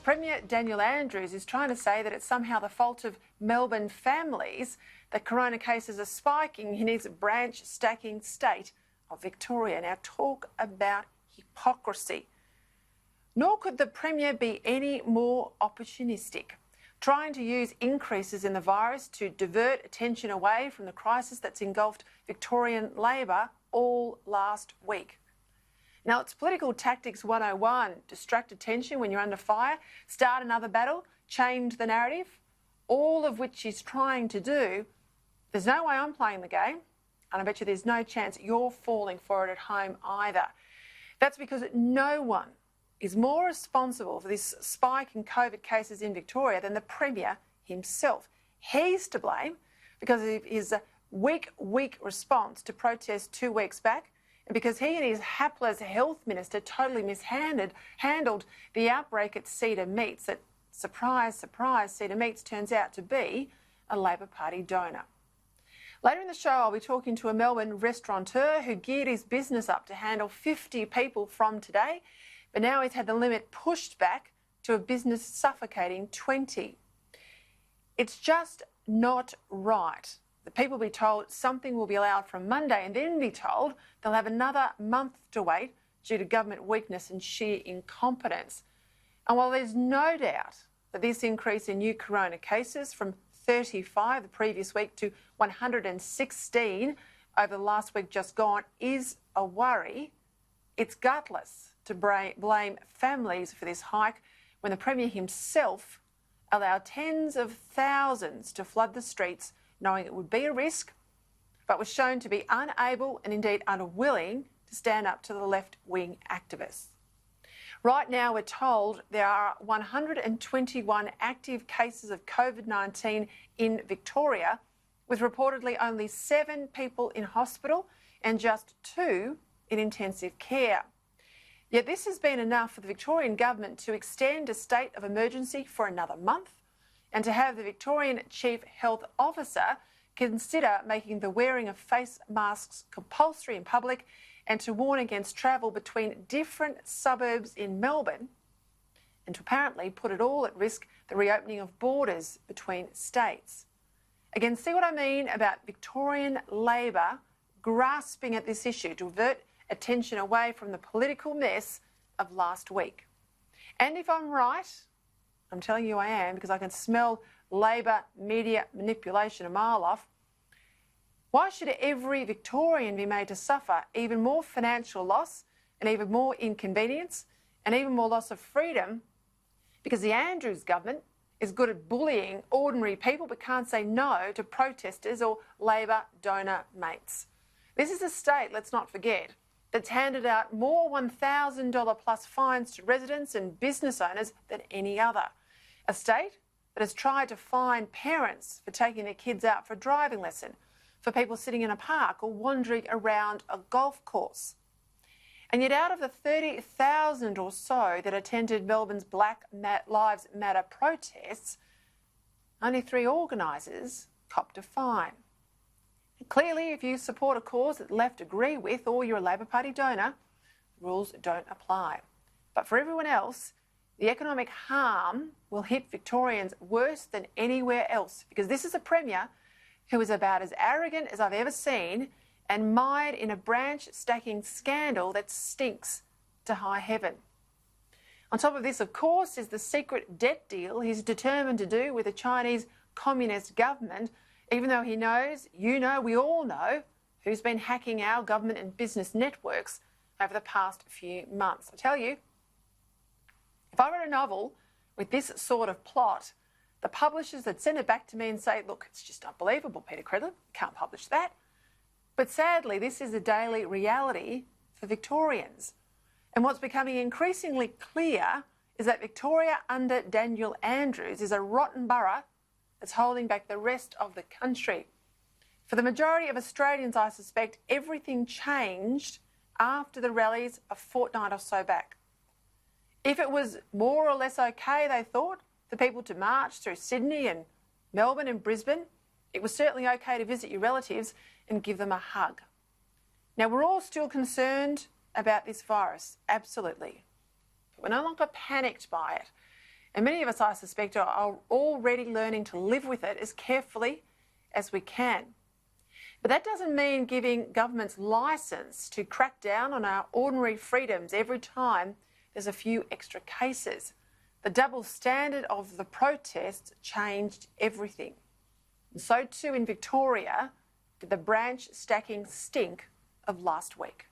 Premier Daniel Andrews is trying to say that it's somehow the fault of Melbourne families that corona cases are spiking in his branch-stacking state of Victoria. Now, talk about hypocrisy. Nor could the Premier be any more opportunistic, trying to use increases in the virus to divert attention away from the crisis that's engulfed Victorian Labor all last week. Now, it's political tactics 101. Distract attention when you're under fire, start another battle, change the narrative, all of which he's trying to do. There's no way I'm playing the game, and I bet you there's no chance you're falling for it at home either. That's because no one is more responsible for this spike in COVID cases in Victoria than the Premier himself. He's to blame because of his weak response to protests 2 weeks back, and because he and his hapless health minister totally handled the outbreak at Cedar Meats that, surprise, surprise, Cedar Meats turns out to be a Labor Party donor. Later in the show, I'll be talking to a Melbourne restaurateur who geared his business up to handle 50 people from today, but now he's had the limit pushed back to a business suffocating 20. It's just not right that people be told something will be allowed from Monday and then be told they'll have another month to wait due to government weakness and sheer incompetence. And while there's no doubt that this increase in new corona cases from 35 the previous week to 116 over the last week just gone is a worry, it's gutless to blame families for this hike when the Premier himself allowed tens of thousands to flood the streets knowing it would be a risk, but was shown to be unable and indeed unwilling to stand up to the left-wing activists. Right now, we're told there are 121 active cases of COVID-19 in Victoria, with reportedly only 7 people in hospital and just 2 in intensive care. Yet this has been enough for the Victorian government to extend a state of emergency for another month and to have the Victorian Chief Health Officer consider making the wearing of face masks compulsory in public and to warn against travel between different suburbs in Melbourne, and to apparently put it all at risk the reopening of borders between states. Again, see what I mean about Victorian Labor grasping at this issue to divert attention away from the political mess of last week. And if I'm right, I'm telling you I am, because I can smell Labor media manipulation a mile off, why should every Victorian be made to suffer even more financial loss and even more inconvenience and even more loss of freedom because the Andrews government is good at bullying ordinary people but can't say no to protesters or Labor donor mates? This is a state, let's not forget, that's handed out more $1,000 plus fines to residents and business owners than any other. A state that has tried to fine parents for taking their kids out for a driving lesson, for people sitting in a park or wandering around a golf course. And yet out of the 30,000 or so that attended Melbourne's Black Lives Matter protests, only 3 organisers copped a fine. And clearly, if you support a cause that the left agree with or you're a Labor Party donor, rules don't apply. But for everyone else, the economic harm will hit Victorians worse than anywhere else, because this is a Premier who is about as arrogant as I've ever seen and mired in a branch-stacking scandal that stinks to high heaven. On top of this, of course, is the secret debt deal he's determined to do with the Chinese Communist government, even though he knows, you know, we all know, who's been hacking our government and business networks over the past few months. I tell you, if I wrote a novel with this sort of plot, the publishers that send it back to me and say, look, it's just unbelievable, Peta Credlin, can't publish that. But sadly, this is a daily reality for Victorians. And what's becoming increasingly clear is that Victoria under Daniel Andrews is a rotten borough that's holding back the rest of the country. For the majority of Australians, I suspect everything changed after the rallies a fortnight or so back. If it was more or less okay, they thought, for people to march through Sydney and Melbourne and Brisbane, it was certainly okay to visit your relatives and give them a hug. Now, we're all still concerned about this virus, absolutely. But we're no longer panicked by it. And many of us, I suspect, are already learning to live with it as carefully as we can. But that doesn't mean giving governments licence to crack down on our ordinary freedoms every time there's a few extra cases. The double standard of the protests changed everything. And so too in Victoria did the branch stacking stink of last week.